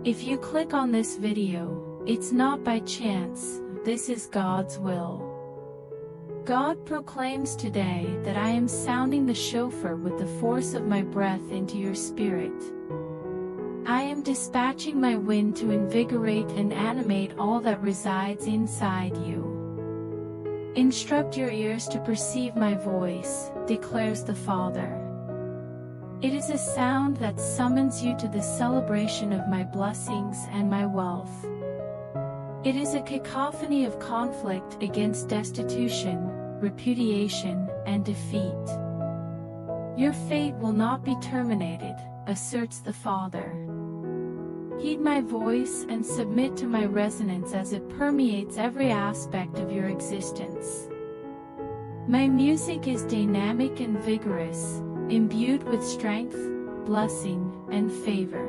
If you click on this video, it's not by chance, this is God's will. God proclaims today that I am sounding the shofar with the force of my breath into your spirit. I am dispatching my wind to invigorate and animate all that resides inside you. Instruct your ears to perceive my voice, declares the Father. It is a sound that summons you to the celebration of my blessings and my wealth. It is a cacophony of conflict against destitution, repudiation, and defeat. Your fate will not be terminated, asserts the Father. Heed my voice and submit to my resonance as it permeates every aspect of your existence. My music is dynamic and vigorous, imbued with strength, blessing, and favor.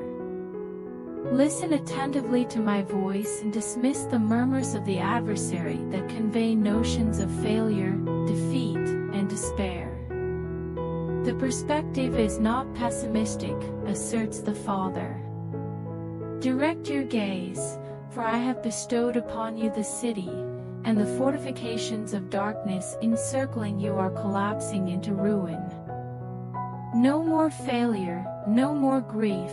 Listen attentively to my voice and dismiss the murmurs of the adversary that convey notions of failure, defeat, and despair. The perspective is not pessimistic, asserts the Father. Direct your gaze, for I have bestowed upon you the city, and the fortifications of darkness encircling you are collapsing into ruin. No more failure, no more grief,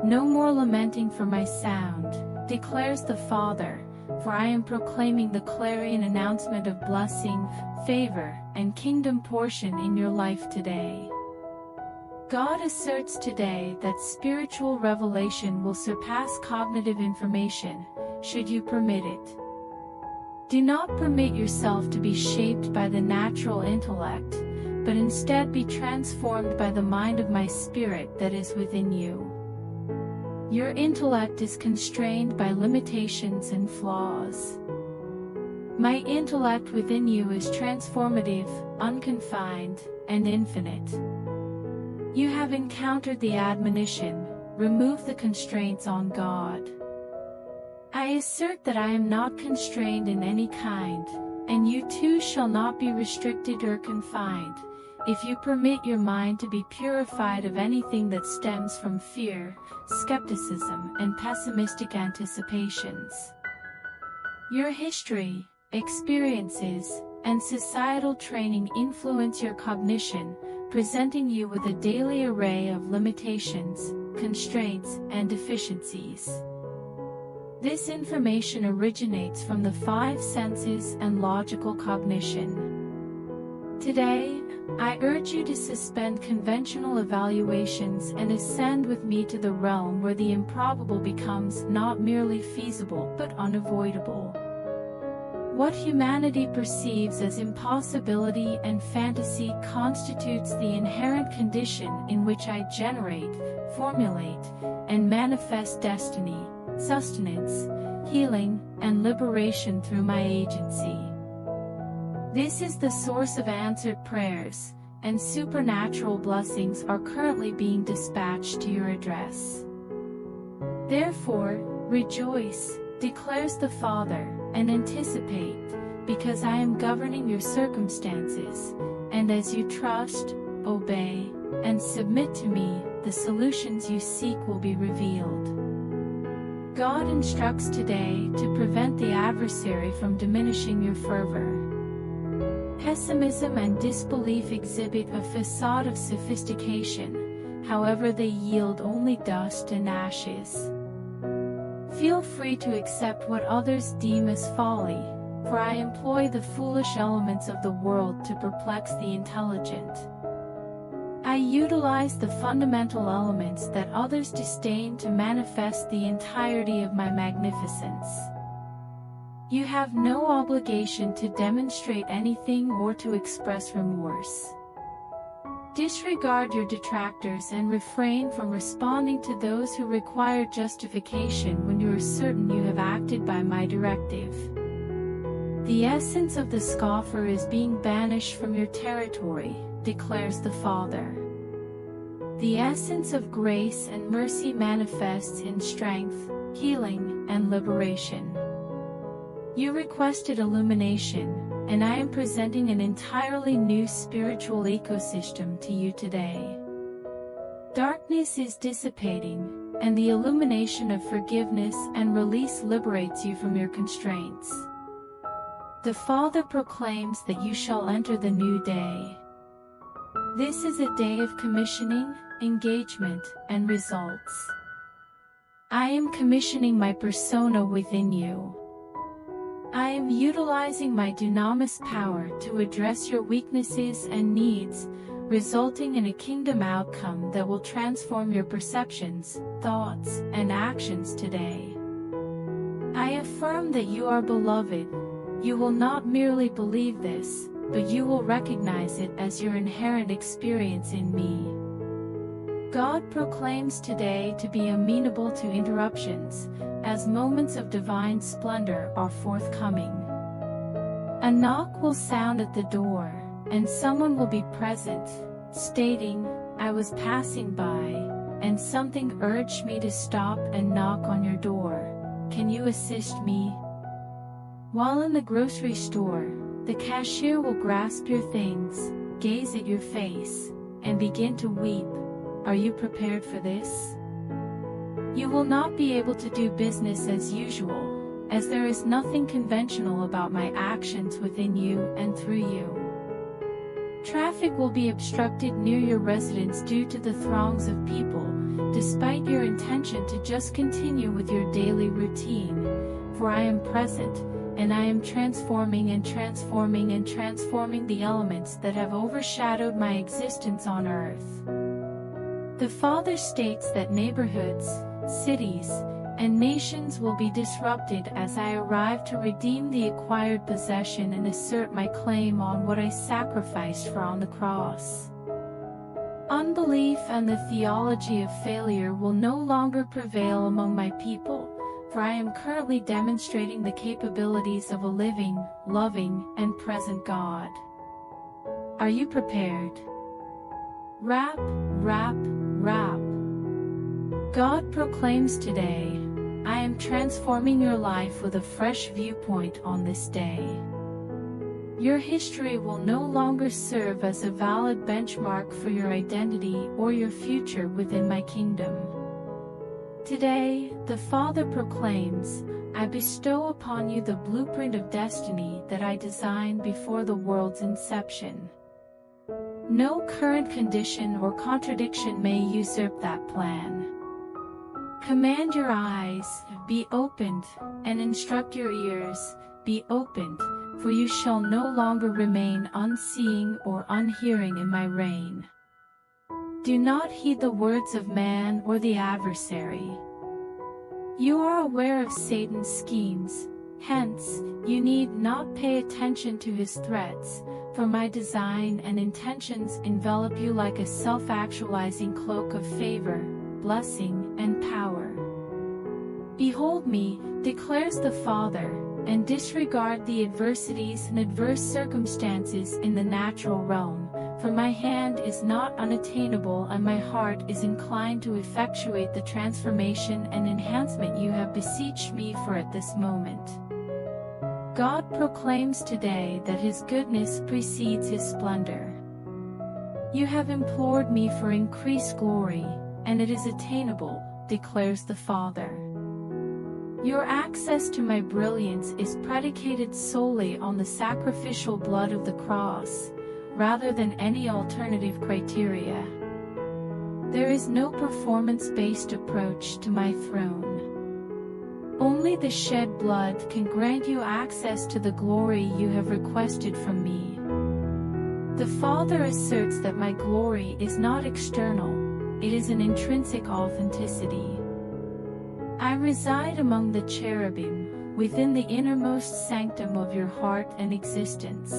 no more lamenting for my sound, declares the Father, for I am proclaiming the clarion announcement of blessing, favor, and kingdom portion in your life today. God asserts today that spiritual revelation will surpass cognitive information, should you permit it. Do not permit yourself to be shaped by the natural intellect, but instead be transformed by the mind of my Spirit that is within you. Your intellect is constrained by limitations and flaws. My intellect within you is transformative, unconfined, and infinite. You have encountered the admonition, remove the constraints on God. I assert that I am not constrained in any kind, and you too shall not be restricted or confined, if you permit your mind to be purified of anything that stems from fear, skepticism, and pessimistic anticipations. Your history, experiences, and societal training influence your cognition, presenting you with a daily array of limitations, constraints, and deficiencies. This information originates from the five senses and logical cognition. Today, I urge you to suspend conventional evaluations and ascend with me to the realm where the improbable becomes not merely feasible but unavoidable. What humanity perceives as impossibility and fantasy constitutes the inherent condition in which I generate, formulate, and manifest destiny, sustenance, healing, and liberation through my agency. This is the source of answered prayers, and supernatural blessings are currently being dispatched to your address. Therefore, rejoice, declares the Father, and anticipate, because I am governing your circumstances, and as you trust, obey, and submit to me, the solutions you seek will be revealed. God instructs today to prevent the adversary from diminishing your fervor. Pessimism and disbelief exhibit a facade of sophistication, however they yield only dust and ashes. Feel free to accept what others deem as folly, for I employ the foolish elements of the world to perplex the intelligent. I utilize the fundamental elements that others disdain to manifest the entirety of my magnificence. You have no obligation to demonstrate anything or to express remorse. Disregard your detractors and refrain from responding to those who require justification when you are certain you have acted by my directive. The essence of the scoffer is being banished from your territory, declares the Father. The essence of grace and mercy manifests in strength, healing, and liberation. You requested illumination, and I am presenting an entirely new spiritual ecosystem to you today. Darkness is dissipating, and the illumination of forgiveness and release liberates you from your constraints. The Father proclaims that you shall enter the new day. This is a day of commissioning, engagement, and results. I am commissioning my persona within you. I am utilizing my dunamis power to address your weaknesses and needs, resulting in a kingdom outcome that will transform your perceptions, thoughts, and actions today. I affirm that you are beloved. You will not merely believe this, but you will recognize it as your inherent experience in me. God proclaims today to be amenable to interruptions, as moments of divine splendor are forthcoming. A knock will sound at the door, and someone will be present, stating, "I was passing by, and something urged me to stop and knock on your door. Can you assist me?" While in the grocery store, the cashier will grasp your things, gaze at your face, and begin to weep. Are you prepared for this? You will not be able to do business as usual, as there is nothing conventional about my actions within you and through you. Traffic will be obstructed near your residence due to the throngs of people, despite your intention to just continue with your daily routine, for I am present, and I am transforming and transforming and transforming the elements that have overshadowed my existence on earth. The Father states that neighborhoods, cities, and nations will be disrupted as I arrive to redeem the acquired possession and assert my claim on what I sacrificed for on the cross. Unbelief and the theology of failure will no longer prevail among my people, for I am currently demonstrating the capabilities of a living, loving, and present God. Are you prepared? Rap, rap, rap. God proclaims today, I am transforming your life with a fresh viewpoint on this day. Your history will no longer serve as a valid benchmark for your identity or your future within my kingdom. Today, the Father proclaims, I bestow upon you the blueprint of destiny that I designed before the world's inception. No current condition or contradiction may usurp that plan. Command your eyes, be opened, and instruct your ears, be opened, for you shall no longer remain unseeing or unhearing in my reign. Do not heed the words of man or the adversary. You are aware of Satan's schemes, hence, you need not pay attention to his threats, for my design and intentions envelop you like a self-actualizing cloak of favor, blessing, and power. Behold me, declares the Father, and disregard the adversities and adverse circumstances in the natural realm, for my hand is not unattainable and my heart is inclined to effectuate the transformation and enhancement you have beseeched me for at this moment. God proclaims today that His goodness precedes His splendor. You have implored me for increased glory, and it is attainable, declares the Father. Your access to my brilliance is predicated solely on the sacrificial blood of the cross, rather than any alternative criteria. There is no performance-based approach to my throne. Only the shed blood can grant you access to the glory you have requested from me. The Father asserts that my glory is not external, it is an intrinsic authenticity. I reside among the cherubim, within the innermost sanctum of your heart and existence.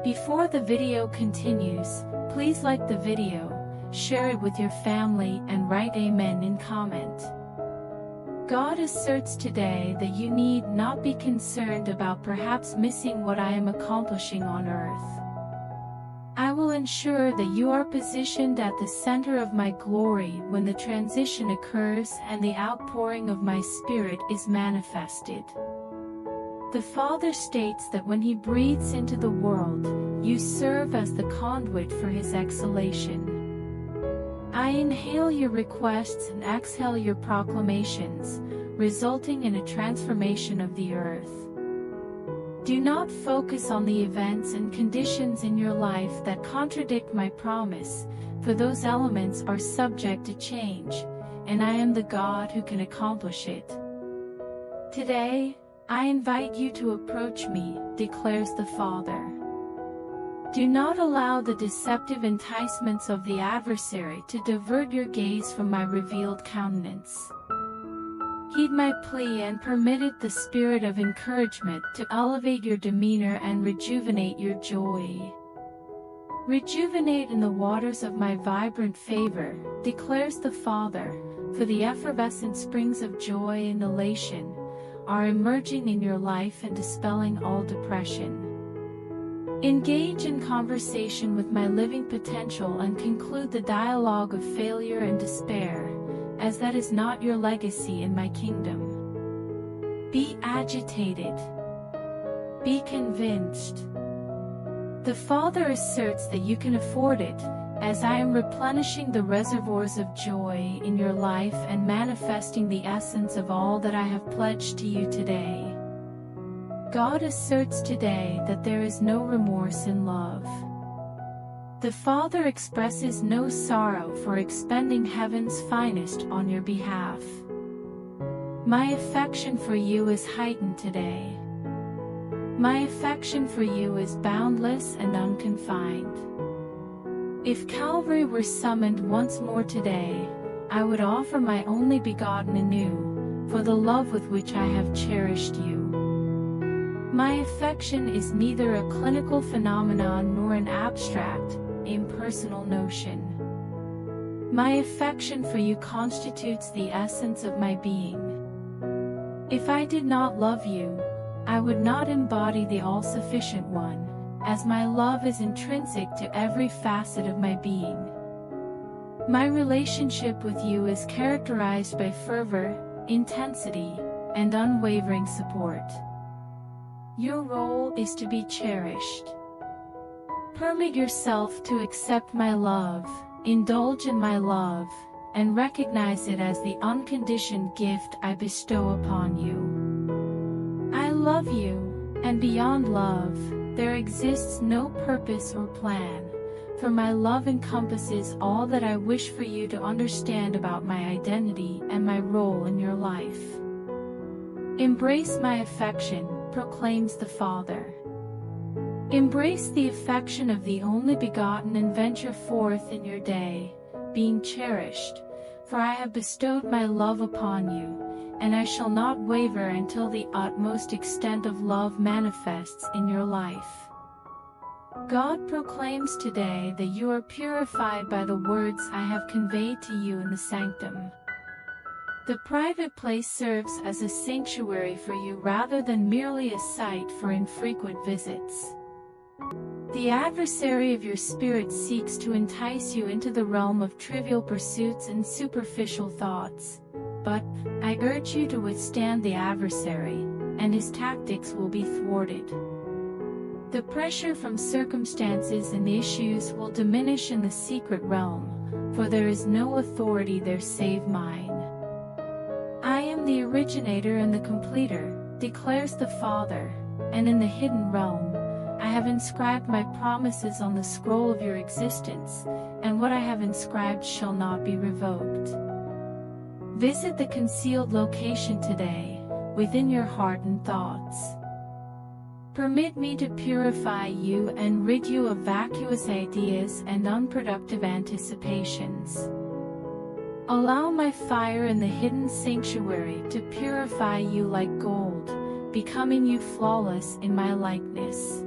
Before the video continues, please like the video, share it with your family and write Amen in comment. God asserts today that you need not be concerned about perhaps missing what I am accomplishing on earth. I will ensure that you are positioned at the center of my glory when the transition occurs and the outpouring of my Spirit is manifested. The Father states that when He breathes into the world, you serve as the conduit for His exhalation. I inhale your requests and exhale your proclamations, resulting in a transformation of the earth. Do not focus on the events and conditions in your life that contradict my promise, for those elements are subject to change, and I am the God who can accomplish it. Today, I invite you to approach me, declares the Father. Do not allow the deceptive enticements of the adversary to divert your gaze from my revealed countenance. Heed my plea and permit the spirit of encouragement to elevate your demeanor and rejuvenate your joy. Rejuvenate in the waters of my vibrant favor, declares the Father, for the effervescent springs of joy and elation are emerging in your life and dispelling all depression. Engage in conversation with my living potential and conclude the dialogue of failure and despair, as that is not your legacy in my kingdom. Be agitated. Be convinced. The Father asserts that you can afford it, as I am replenishing the reservoirs of joy in your life and manifesting the essence of all that I have pledged to you today. God asserts today that there is no remorse in love. The Father expresses no sorrow for expending heaven's finest on your behalf. My affection for you is heightened today. My affection for you is boundless and unconfined. If Calvary were summoned once more today, I would offer my only begotten anew, for the love with which I have cherished you. My affection is neither a clinical phenomenon nor an abstract, impersonal notion. My affection for you constitutes the essence of my being. If I did not love you, I would not embody the all-sufficient one, as my love is intrinsic to every facet of my being. My relationship with you is characterized by fervor, intensity, and unwavering support. Your role is to be cherished. Permit yourself to accept my love, indulge in my love, and recognize it as the unconditioned gift I bestow upon you. I love you, and beyond love, there exists no purpose or plan, for my love encompasses all that I wish for you to understand about my identity and my role in your life. Embrace my affection, proclaims the Father. Embrace the affection of the only begotten and venture forth in your day, being cherished, for I have bestowed my love upon you, and I shall not waver until the utmost extent of love manifests in your life. God proclaims today that you are purified by the words I have conveyed to you in the sanctum. The private place serves as a sanctuary for you rather than merely a site for infrequent visits. The adversary of your spirit seeks to entice you into the realm of trivial pursuits and superficial thoughts, but I urge you to withstand the adversary, and his tactics will be thwarted. The pressure from circumstances and issues will diminish in the secret realm, for there is no authority there save mine. I am the originator and the completer, declares the Father, and in the hidden realm, I have inscribed my promises on the scroll of your existence, and what I have inscribed shall not be revoked. Visit the concealed location today, within your heart and thoughts. Permit me to purify you and rid you of vacuous ideas and unproductive anticipations. Allow my fire in the hidden sanctuary to purify you like gold, becoming you flawless in my likeness.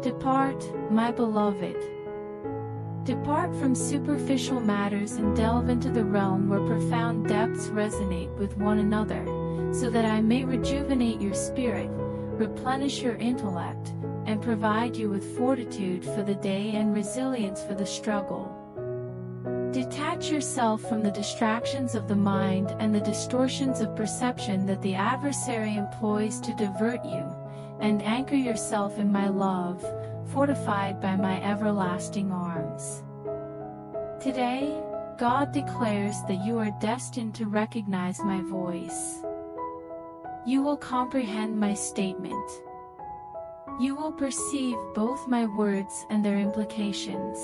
Depart, my beloved. Depart from superficial matters and delve into the realm where profound depths resonate with one another, so that I may rejuvenate your spirit, replenish your intellect, and provide you with fortitude for the day and resilience for the struggle. Detach yourself from the distractions of the mind and the distortions of perception that the adversary employs to divert you, and anchor yourself in my love, fortified by my everlasting arms. Today, God declares that you are destined to recognize my voice. You will comprehend my statement. You will perceive both my words and their implications.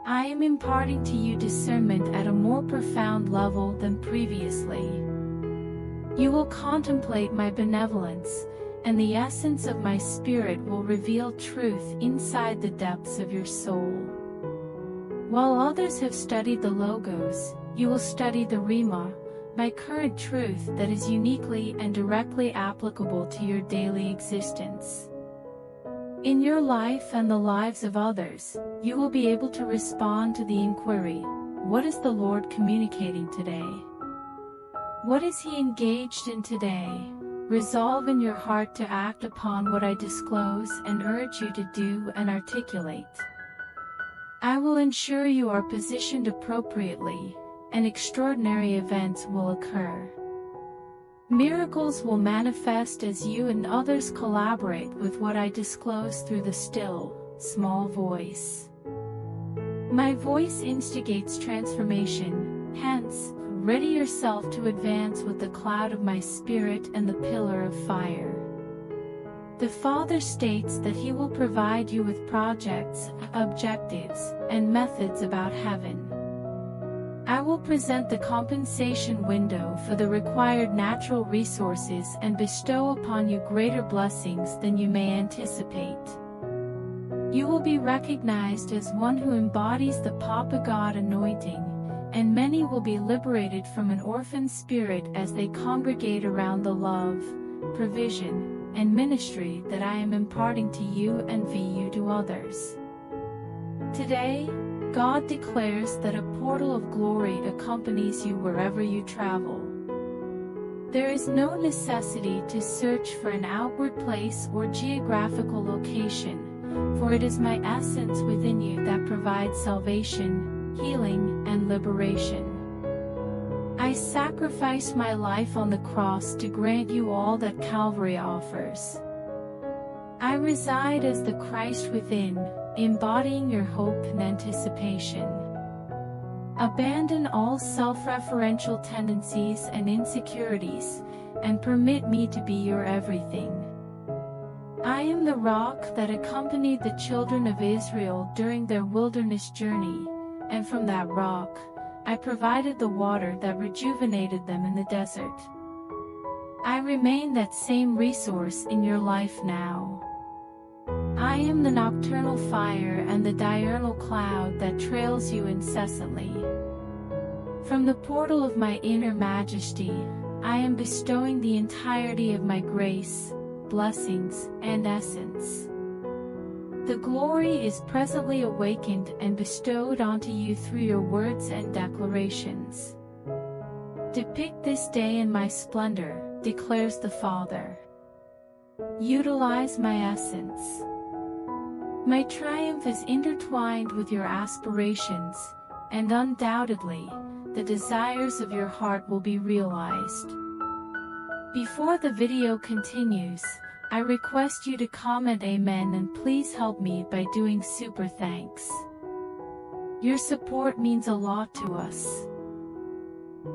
I am imparting to you discernment at a more profound level than previously. You will contemplate my benevolence, and the essence of my spirit will reveal truth inside the depths of your soul. While others have studied the Logos, you will study the Rhema, my current truth that is uniquely and directly applicable to your daily existence. In your life and the lives of others, you will be able to respond to the inquiry, what is the Lord communicating today? What is He engaged in today? Resolve in your heart to act upon what I disclose and urge you to do and articulate. I will ensure you are positioned appropriately, and extraordinary events will occur. Miracles will manifest as you and others collaborate with what I disclose through the still, small voice. My voice instigates transformation, hence, ready yourself to advance with the cloud of my spirit and the pillar of fire. The Father states that He will provide you with projects, objectives, and methods about heaven. I will present the compensation window for the required natural resources and bestow upon you greater blessings than you may anticipate. You will be recognized as one who embodies the Papa God anointing, and many will be liberated from an orphan spirit as they congregate around the love, provision, and ministry that I am imparting to you and via you to others. Today, God declares that a portal of glory accompanies you wherever you travel. There is no necessity to search for an outward place or geographical location, for it is my essence within you that provides salvation, healing, and liberation. I sacrifice my life on the cross to grant you all that Calvary offers. I reside as the Christ within, embodying your hope and anticipation. Abandon all self-referential tendencies and insecurities, and permit me to be your everything. I am the rock that accompanied the children of Israel during their wilderness journey, and from that rock, I provided the water that rejuvenated them in the desert. I remain that same resource in your life now. I am the nocturnal fire and the diurnal cloud that trails you incessantly. From the portal of my inner majesty, I am bestowing the entirety of my grace, blessings, and essence. The glory is presently awakened and bestowed onto you through your words and declarations. Depict this day in my splendor, declares the Father. Utilize my essence. My triumph is intertwined with your aspirations, and undoubtedly, the desires of your heart will be realized. Before the video continues, I request you to comment Amen and please help me by doing super thanks. Your support means a lot to us.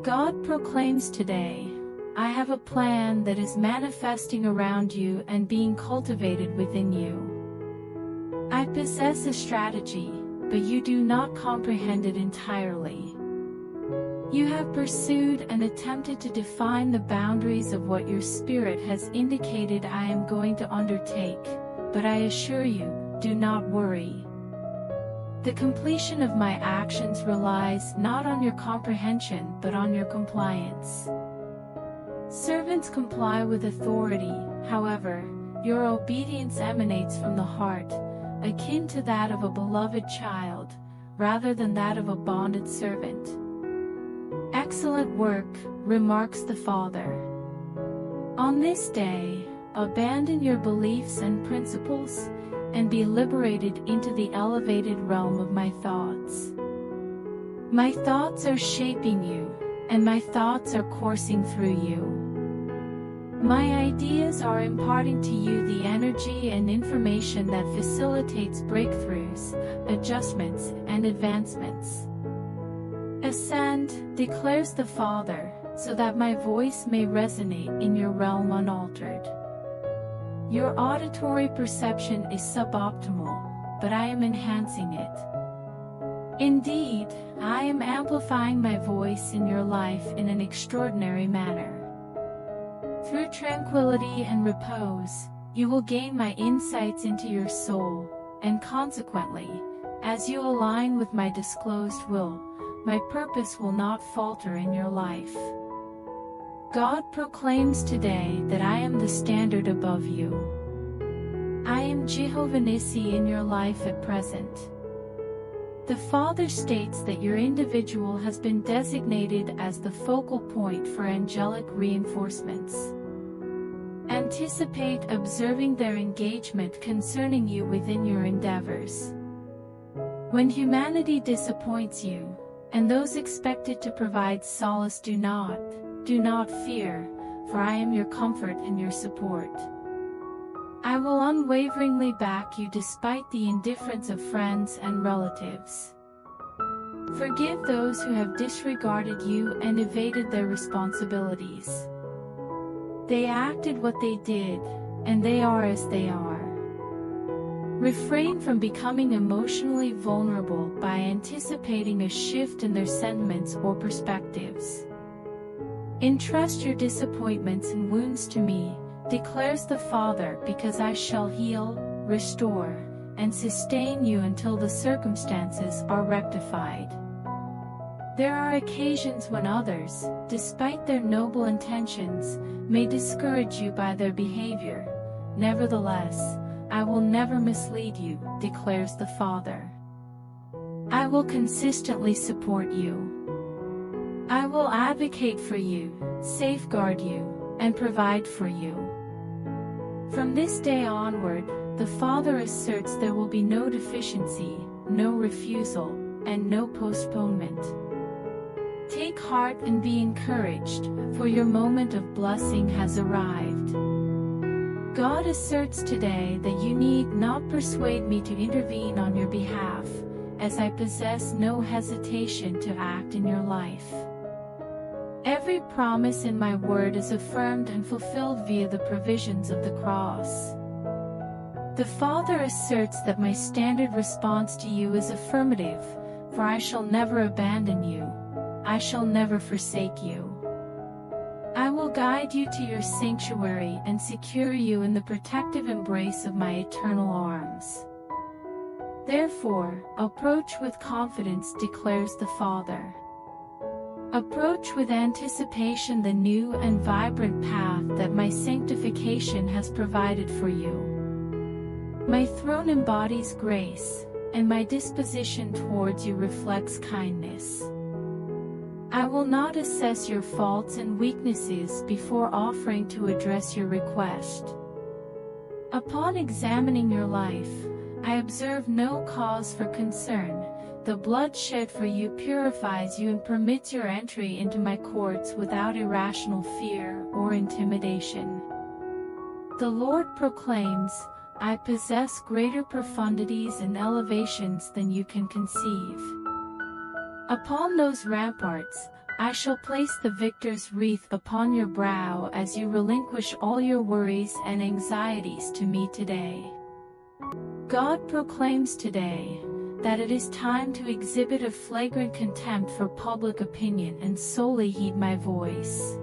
God proclaims today, I have a plan that is manifesting around you and being cultivated within you. I possess a strategy, but you do not comprehend it entirely. You have pursued and attempted to define the boundaries of what your spirit has indicated I am going to undertake, but I assure you, do not worry. The completion of my actions relies not on your comprehension but on your compliance. Servants comply with authority, however, your obedience emanates from the heart, akin to that of a beloved child, rather than that of a bonded servant. Excellent work, remarks the Father. On this day, abandon your beliefs and principles, and be liberated into the elevated realm of my thoughts. My thoughts are shaping you, and my thoughts are coursing through you. My ideas are imparting to you the energy and information that facilitates breakthroughs, adjustments, and advancements. Ascend, declares the Father, so that my voice may resonate in your realm unaltered. Your auditory perception is suboptimal, but I am enhancing it. Indeed, I am amplifying my voice in your life in an extraordinary manner. Through tranquility and repose, you will gain my insights into your soul, and consequently, as you align with my disclosed will, my purpose will not falter in your life. God proclaims today that I am the standard above you. I am Jehovah Nissi in your life at present. The Father states that your individual has been designated as the focal point for angelic reinforcements. Anticipate observing their engagement concerning you within your endeavors. When humanity disappoints you, and those expected to provide solace do not fear, for I am your comfort and your support. I will unwaveringly back you despite the indifference of friends and relatives. Forgive those who have disregarded you and evaded their responsibilities. They acted what they did, and they are as they are. Refrain from becoming emotionally vulnerable by anticipating a shift in their sentiments or perspectives. Entrust your disappointments and wounds to me, declares the Father, because I shall heal, restore, and sustain you until the circumstances are rectified. There are occasions when others, despite their noble intentions, may discourage you by their behavior. Nevertheless, I will never mislead you, declares the Father. I will consistently support you. I will advocate for you, safeguard you, and provide for you. From this day onward, the Father asserts there will be no deficiency, no refusal, and no postponement. Take heart and be encouraged, for your moment of blessing has arrived. God asserts today that you need not persuade me to intervene on your behalf, as I possess no hesitation to act in your life. Every promise in my word is affirmed and fulfilled via the provisions of the cross. The Father asserts that my standard response to you is affirmative, for I shall never abandon you. I shall never forsake you. I will guide you to your sanctuary and secure you in the protective embrace of my eternal arms. Therefore, approach with confidence, declares the Father. Approach with anticipation the new and vibrant path that my sanctification has provided for you. My throne embodies grace, and my disposition towards you reflects kindness. I will not assess your faults and weaknesses before offering to address your request. Upon examining your life, I observe no cause for concern. The blood shed for you purifies you and permits your entry into my courts without irrational fear or intimidation. The Lord proclaims, I possess greater profundities and elevations than you can conceive. Upon those ramparts, I shall place the victor's wreath upon your brow as you relinquish all your worries and anxieties to me today. God proclaims today that it is time to exhibit a flagrant contempt for public opinion and solely heed my voice.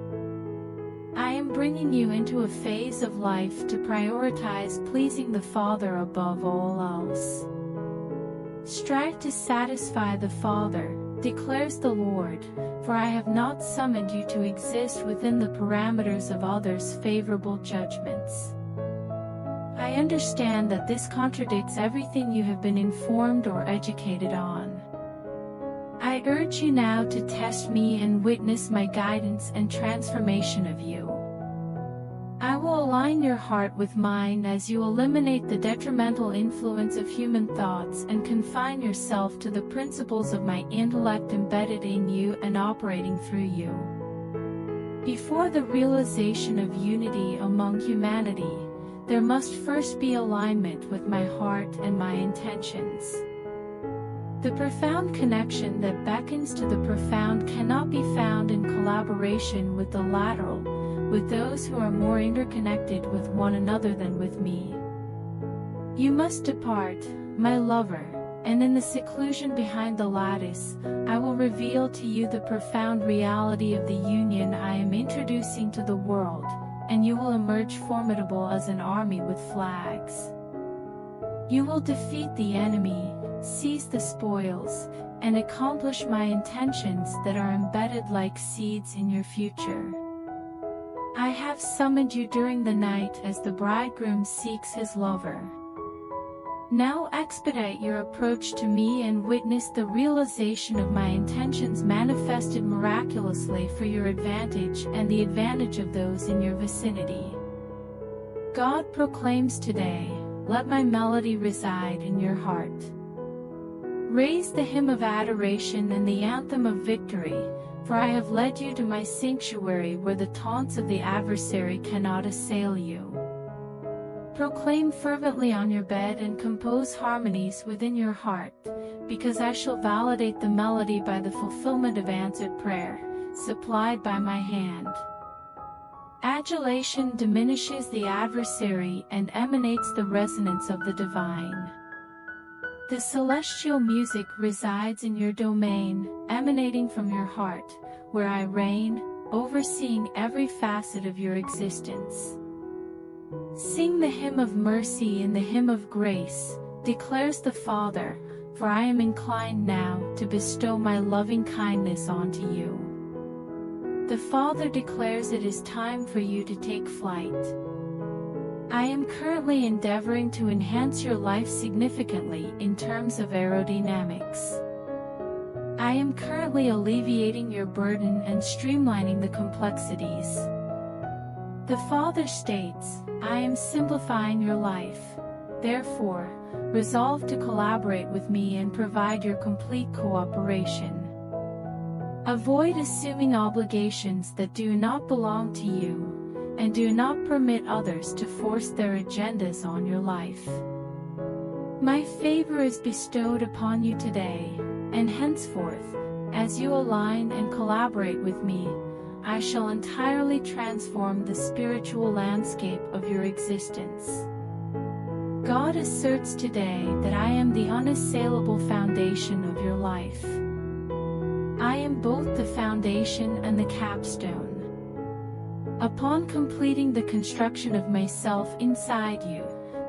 I am bringing you into a phase of life to prioritize pleasing the Father above all else. Strive to satisfy the Father, declares the Lord, for I have not summoned you to exist within the parameters of others' favorable judgments. I understand that this contradicts everything you have been informed or educated on. I urge you now to test me and witness my guidance and transformation of you. I will align your heart with mine as you eliminate the detrimental influence of human thoughts and confine yourself to the principles of my intellect embedded in you and operating through you. Before the realization of unity among humanity, there must first be alignment with my heart and my intentions. The profound connection that beckons to the profound cannot be found in collaboration with the lateral, with those who are more interconnected with one another than with me. You must depart, my lover, and in the seclusion behind the lattice, I will reveal to you the profound reality of the union I am introducing to the world, and you will emerge formidable as an army with flags. You will defeat the enemy, seize the spoils, and accomplish my intentions that are embedded like seeds in your future. I have summoned you during the night as the bridegroom seeks his lover. Now expedite your approach to me and witness the realization of my intentions manifested miraculously for your advantage and the advantage of those in your vicinity. God proclaims today, let my melody reside in your heart. Raise the hymn of adoration and the anthem of victory, for I have led you to my sanctuary where the taunts of the adversary cannot assail you. Proclaim fervently on your bed and compose harmonies within your heart, because I shall validate the melody by the fulfillment of answered prayer, supplied by my hand. Adulation diminishes the adversary and emanates the resonance of the divine. The celestial music resides in your domain, emanating from your heart, where I reign, overseeing every facet of your existence. Sing the hymn of mercy and the hymn of grace, declares the Father, for I am inclined now to bestow my loving kindness onto you. The Father declares it is time for you to take flight. I am currently endeavoring to enhance your life significantly in terms of aerodynamics. I am currently alleviating your burden and streamlining the complexities. The Father states, I am simplifying your life. Therefore, resolve to collaborate with me and provide your complete cooperation. Avoid assuming obligations that do not belong to you, and do not permit others to force their agendas on your life. My favor is bestowed upon you today, and henceforth, as you align and collaborate with me, I shall entirely transform the spiritual landscape of your existence. God asserts today that I am the unassailable foundation of your life. I am both the foundation and the capstone. Upon completing the construction of myself inside you,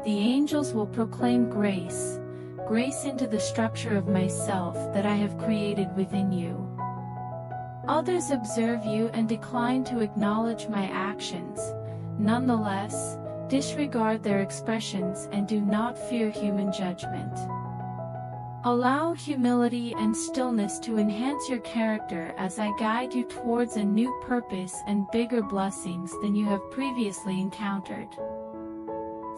the angels will proclaim grace, grace into the structure of myself that I have created within you. Others observe you and decline to acknowledge my actions. Nonetheless, disregard their expressions and do not fear human judgment. Allow humility and stillness to enhance your character as I guide you towards a new purpose and bigger blessings than you have previously encountered.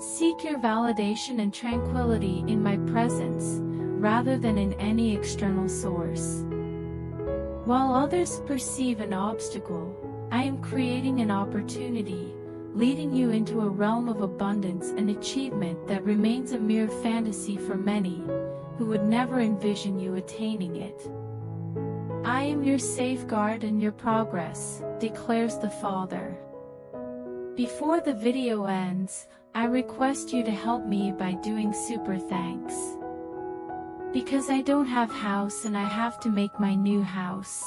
Seek your validation and tranquility in my presence, rather than in any external source. While others perceive an obstacle, I am creating an opportunity, leading you into a realm of abundance and achievement that remains a mere fantasy for many, who would never envision you attaining it. I am your safeguard and your progress, declares the Father. Before the video ends, I request you to help me by doing super thanks. Because I don't have house and I have to make my new house.